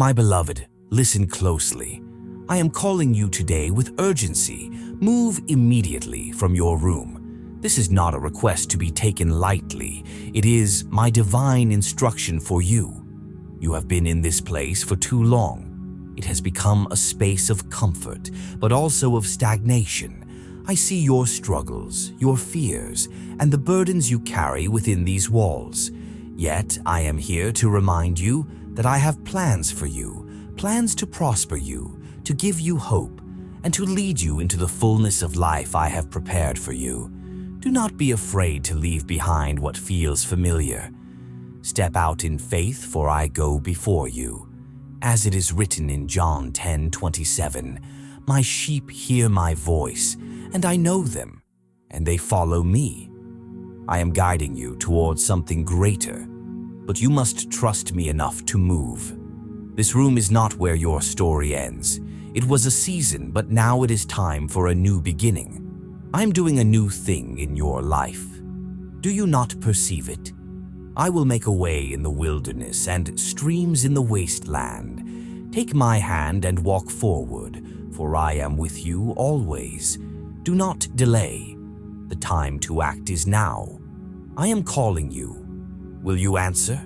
My beloved, listen closely. I am calling you today with urgency. Move immediately from your room. This is not a request to be taken lightly. It is my divine instruction for you. You have been in this place for too long. It has become a space of comfort, but also of stagnation. I see your struggles, your fears, and the burdens you carry within these walls. Yet I am here to remind you that I have plans for you, plans to prosper you, to give you hope, and to lead you into the fullness of life I have prepared for you. Do not be afraid to leave behind what feels familiar. Step out in faith, for I go before you. As it is written in John 10:27, my sheep hear my voice, and I know them, and they follow me. I am guiding you towards something greater, but you must trust me enough to move. This room is not where your story ends. It was a season, but now it is time for a new beginning. I am doing a new thing in your life. Do you not perceive it? I will make a way in the wilderness and streams in the wasteland. Take my hand and walk forward, for I am with you always. Do not delay. The time to act is now. I am calling you. Will you answer?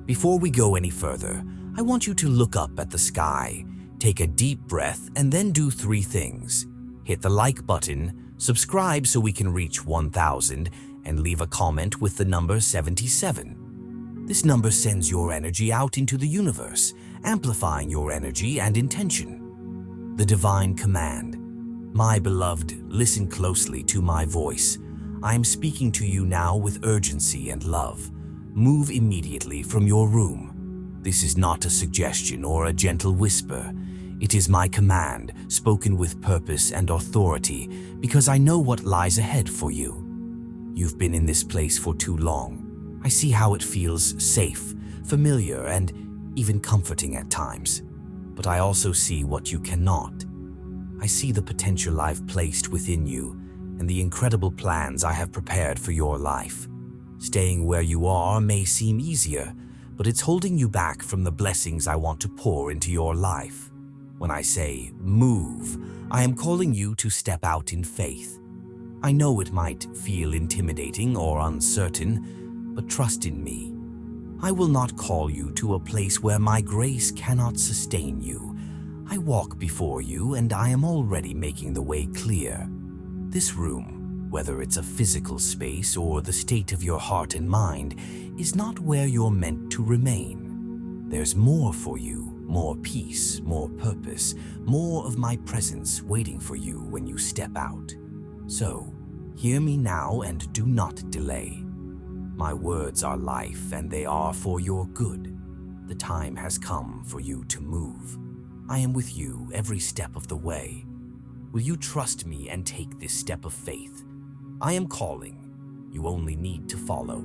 Before we go any further, I want you to look up at the sky, take a deep breath, and then do 3 things. Hit the like button, subscribe so we can reach 1,000, and leave a comment with the number 77. This number sends your energy out into the universe, amplifying your energy and intention. The divine command. My beloved, listen closely to my voice. I am speaking to you now with urgency and love. Move immediately from your room. This is not a suggestion or a gentle whisper. It is my command, spoken with purpose and authority, because I know what lies ahead for you. You've been in this place for too long. I see how it feels safe, familiar, and even comforting at times. But I also see what you cannot. I see the potential I've placed within you and the incredible plans I have prepared for your life. Staying where you are may seem easier, but it's holding you back from the blessings I want to pour into your life. When I say move, I am calling you to step out in faith. I know it might feel intimidating or uncertain, but trust in me. I will not call you to a place where my grace cannot sustain you. I walk before you, and I am already making the way clear. This room, whether it's a physical space or the state of your heart and mind, is not where you're meant to remain. There's more for you, more peace, more purpose, more of my presence waiting for you when you step out. So, hear me now and do not delay. My words are life, and they are for your good. The time has come for you to move. I am with you every step of the way. Will you trust me and take this step of faith? I am calling. You only need to follow.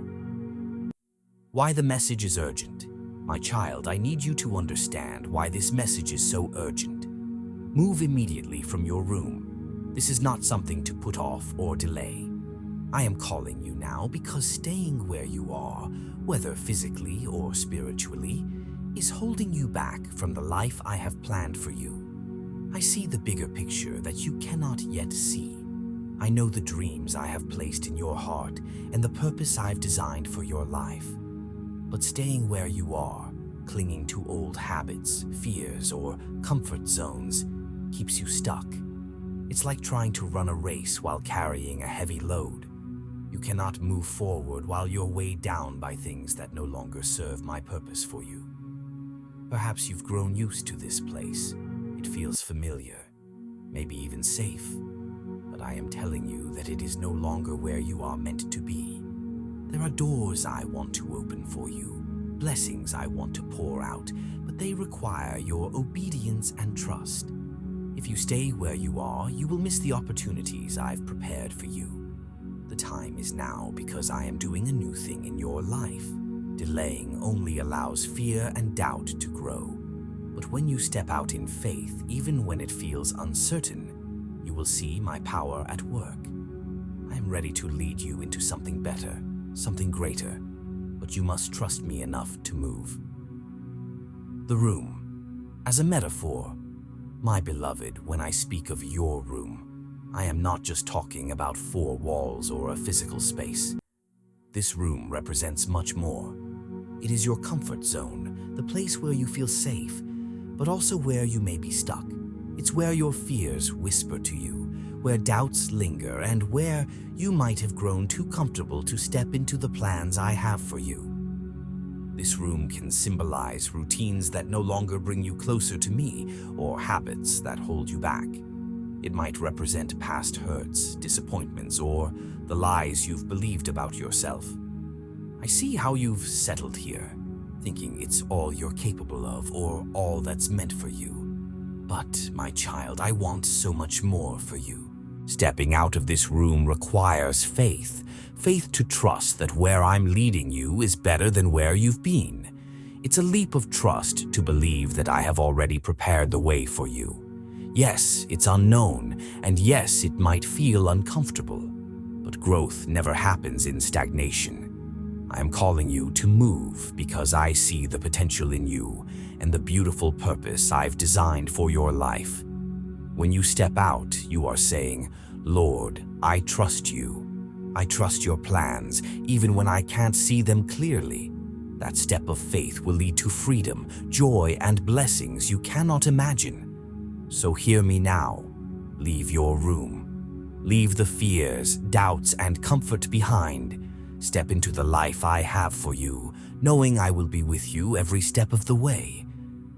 Why the message is urgent. My child, I need you to understand why this message is so urgent. Move immediately from your room. This is not something to put off or delay. I am calling you now because staying where you are, whether physically or spiritually, is holding you back from the life I have planned for you. I see the bigger picture that you cannot yet see. I know the dreams I have placed in your heart and the purpose I've designed for your life. But staying where you are, clinging to old habits, fears, or comfort zones, keeps you stuck. It's like trying to run a race while carrying a heavy load. You cannot move forward while you're weighed down by things that no longer serve my purpose for you. Perhaps you've grown used to this place. It feels familiar, maybe even safe. But I am telling you that it is no longer where you are meant to be. There are doors I want to open for you, blessings I want to pour out, but they require your obedience and trust. If you stay where you are, you will miss the opportunities I've prepared for you. The time is now because I am doing a new thing in your life. Delaying only allows fear and doubt to grow. But when you step out in faith, even when it feels uncertain, you will see my power at work. I am ready to lead you into something better, something greater, but you must trust me enough to move. The room. as a metaphor. My beloved, when I speak of your room, I am not just talking about four walls or a physical space. This room represents much more. It is your comfort zone, the place where you feel safe, but also where you may be stuck. It's where your fears whisper to you, where doubts linger, and where you might have grown too comfortable to step into the plans I have for you. This room can symbolize routines that no longer bring you closer to me, or habits that hold you back. It might represent past hurts, disappointments, or the lies you've believed about yourself. I see how you've settled here, thinking it's all you're capable of or all that's meant for you. But, my child, I want so much more for you. Stepping out of this room requires faith. Faith to trust that where I'm leading you is better than where you've been. It's a leap of trust to believe that I have already prepared the way for you. Yes, it's unknown, and yes, it might feel uncomfortable. But growth never happens in stagnation. I am calling you to move because I see the potential in you and the beautiful purpose I've designed for your life. When you step out, you are saying, Lord, I trust you. I trust your plans, even when I can't see them clearly. That step of faith will lead to freedom, joy, and blessings you cannot imagine. So hear me now. Leave your room. Leave the fears, doubts, and comfort behind. Step into the life I have for you, knowing I will be with you every step of the way.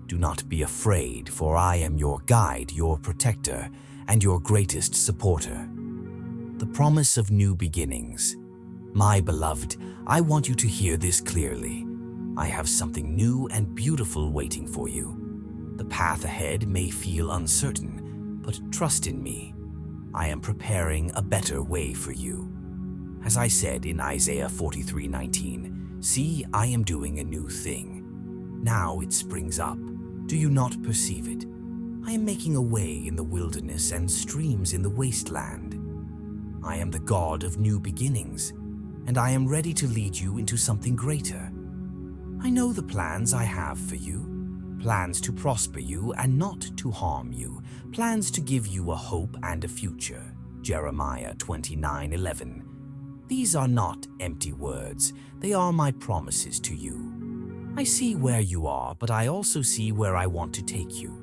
Do not be afraid, for I am your guide, your protector, and your greatest supporter. The promise of new beginnings. My beloved, I want you to hear this clearly. I have something new and beautiful waiting for you. The path ahead may feel uncertain, but trust in me. I am preparing a better way for you. As I said in Isaiah 43:19, see, I am doing a new thing. Now it springs up. Do you not perceive it? I am making a way in the wilderness and streams in the wasteland. I am the God of new beginnings, and I am ready to lead you into something greater. I know the plans I have for you, plans to prosper you and not to harm you, plans to give you a hope and a future. Jeremiah 29:11. These are not empty words, they are my promises to you. I see where you are, but I also see where I want to take you.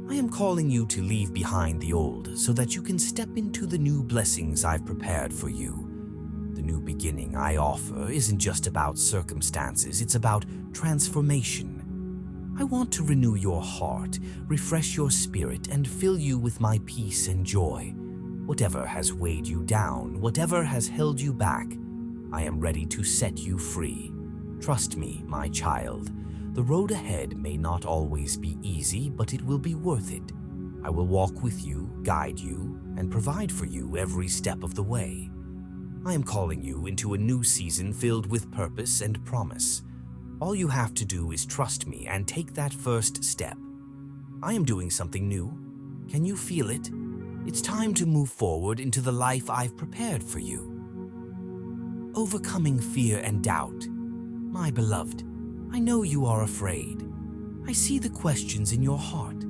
I am calling you to leave behind the old so that you can step into the new blessings I've prepared for you. The new beginning I offer isn't just about circumstances, it's about transformation. I want to renew your heart, refresh your spirit, and fill you with my peace and joy. Whatever has weighed you down, whatever has held you back, I am ready to set you free. Trust me, my child. The road ahead may not always be easy, but it will be worth it. I will walk with you, guide you, and provide for you every step of the way. I am calling you into a new season filled with purpose and promise. All you have to do is trust me and take that first step. I am doing something new. Can you feel it? It's time to move forward into the life I've prepared for you. Overcoming fear and doubt. My beloved, I know you are afraid. I see the questions in your heart.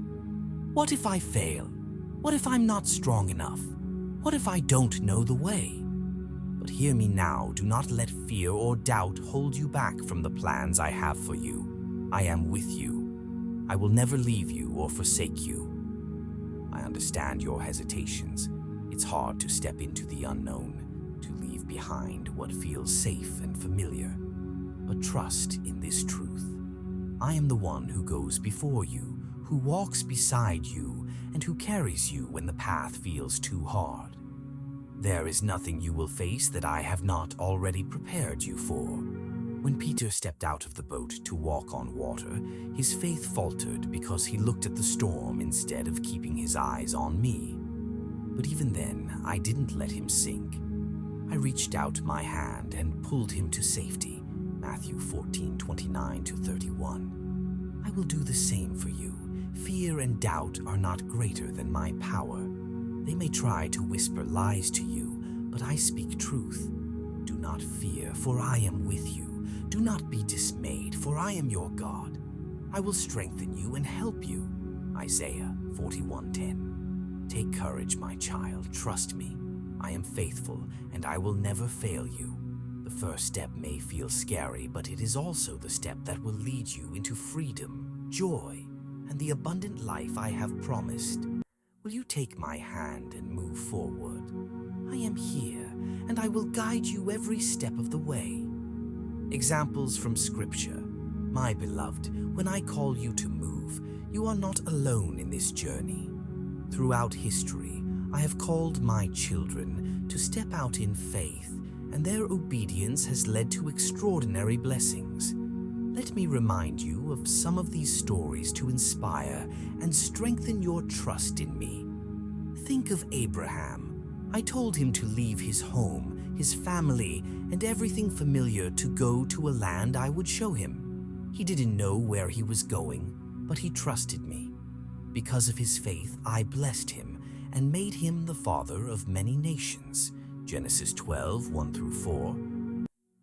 What if I fail? What if I'm not strong enough? What if I don't know the way? But hear me now, do not let fear or doubt hold you back from the plans I have for you. I am with you. I will never leave you or forsake you. I understand your hesitations. It's hard to step into the unknown, to leave behind what feels safe and familiar. But trust in this truth. I am the one who goes before you, who walks beside you, and who carries you when the path feels too hard. There is nothing you will face that I have not already prepared you for. When Peter stepped out of the boat to walk on water, his faith faltered because he looked at the storm instead of keeping his eyes on me. But even then, I didn't let him sink. I reached out my hand and pulled him to safety. Matthew 14:29-31. I will do the same for you. Fear and doubt are not greater than my power. They may try to whisper lies to you, but I speak truth. Do not fear, for I am with you. Do not be dismayed, for I am your God. I will strengthen you and help you. Isaiah 41:10. Take courage, my child, trust me. I am faithful, and I will never fail you. The first step may feel scary, but it is also the step that will lead you into freedom, joy, and the abundant life I have promised. Will you take my hand and move forward? I am here, and I will guide you every step of the way. Examples from Scripture. My beloved, when I call you to move, you are not alone in this journey. Throughout history, I have called my children to step out in faith, and their obedience has led to extraordinary blessings. Let me remind you of some of these stories to inspire and strengthen your trust in me. Think of Abraham. I told him to leave his home, his family, and everything familiar to go to a land I would show him. He didn't know where he was going, but he trusted me. Because of his faith, I blessed him and made him the father of many nations. Genesis 12:1-4.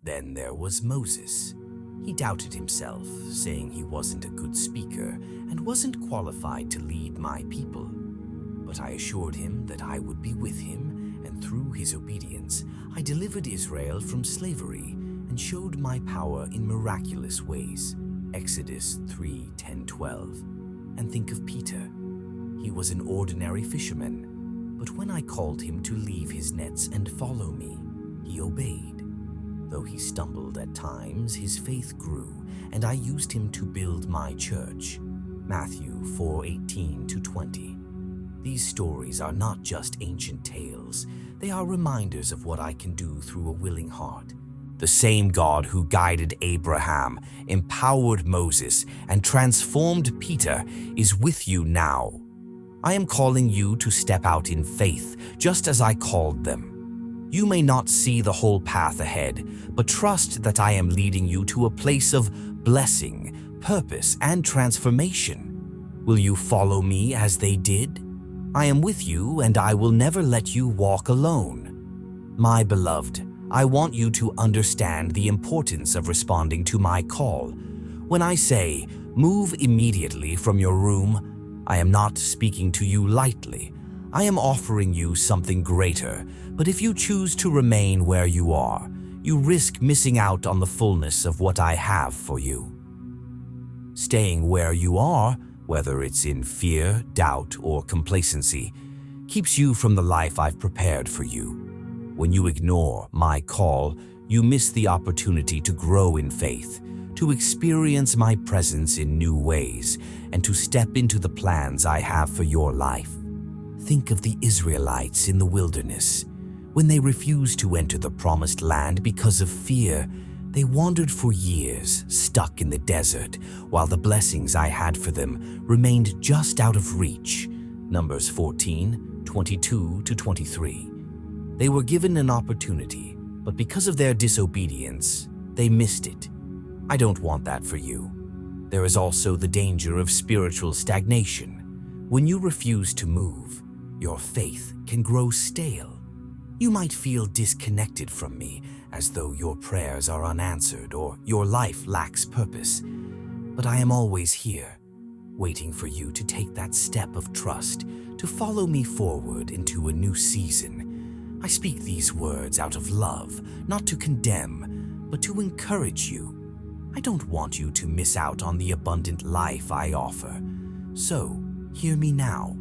Then there was Moses. He doubted himself, saying he wasn't a good speaker and wasn't qualified to lead my people. But I assured him that I would be with him, and through his obedience, I delivered Israel from slavery and showed my power in miraculous ways. Exodus 3:10-12. And think of Peter. He was an ordinary fisherman, but when I called him to leave his nets and follow me, he obeyed. Though he stumbled at times, his faith grew, and I used him to build my church. Matthew 4:18-20. These stories are not just ancient tales, they are reminders of what I can do through a willing heart. The same God who guided Abraham, empowered Moses, and transformed Peter is with you now. I am calling you to step out in faith, just as I called them. You may not see the whole path ahead, but trust that I am leading you to a place of blessing, purpose, and transformation. Will you follow me as they did? I am with you, and I will never let you walk alone. My beloved, I want you to understand the importance of responding to my call. When I say, move immediately from your room, I am not speaking to you lightly. I am offering you something greater, but if you choose to remain where you are, you risk missing out on the fullness of what I have for you. Staying where you are, whether it's in fear, doubt, or complacency, keeps you from the life I've prepared for you. When you ignore my call, you miss the opportunity to grow in faith, to experience my presence in new ways, and to step into the plans I have for your life. Think of the Israelites in the wilderness. When they refused to enter the promised land because of fear, they wandered for years, stuck in the desert, while the blessings I had for them remained just out of reach. Numbers 14:22-23. They were given an opportunity, but because of their disobedience, they missed it. I don't want that for you. There is also the danger of spiritual stagnation. When you refuse to move, your faith can grow stale. You might feel disconnected from me, as though your prayers are unanswered or your life lacks purpose. But I am always here, waiting for you to take that step of trust, to follow me forward into a new season. I speak these words out of love, not to condemn, but to encourage you. I don't want you to miss out on the abundant life I offer. So, hear me now.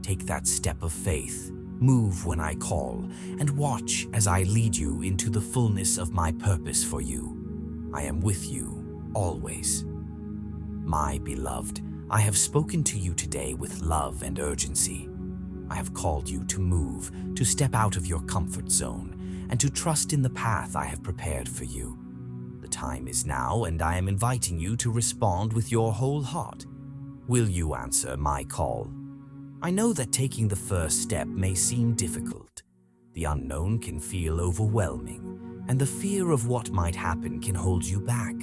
Take that step of faith. Move when I call, and watch as I lead you into the fullness of my purpose for you. I am with you, always. My beloved, I have spoken to you today with love and urgency. I have called you to move, to step out of your comfort zone, and to trust in the path I have prepared for you. The time is now, and I am inviting you to respond with your whole heart. Will you answer my call? I know that taking the first step may seem difficult. The unknown can feel overwhelming, and the fear of what might happen can hold you back.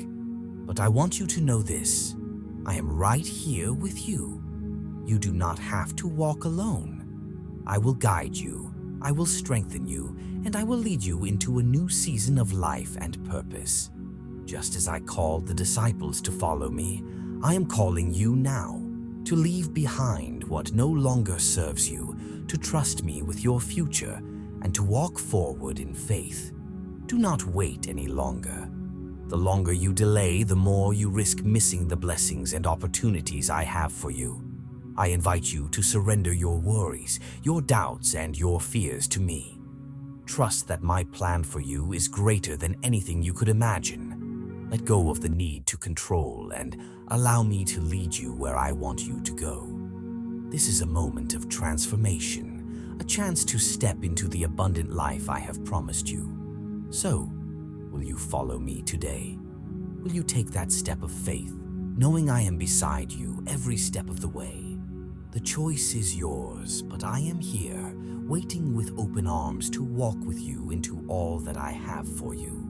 But I want you to know this: I am right here with you. You do not have to walk alone. I will guide you, I will strengthen you, and I will lead you into a new season of life and purpose. Just as I called the disciples to follow me, I am calling you now. to leave behind what no longer serves you, to trust me with your future, and to walk forward in faith. Do not wait any longer. The longer you delay, the more you risk missing the blessings and opportunities I have for you. I invite you to surrender your worries, your doubts, and your fears to me. Trust that my plan for you is greater than anything you could imagine. Let go of the need to control and allow me to lead you where I want you to go. This is a moment of transformation, a chance to step into the abundant life I have promised you. So, will you follow me today? Will you take that step of faith, knowing I am beside you every step of the way? The choice is yours, but I am here, waiting with open arms to walk with you into all that I have for you.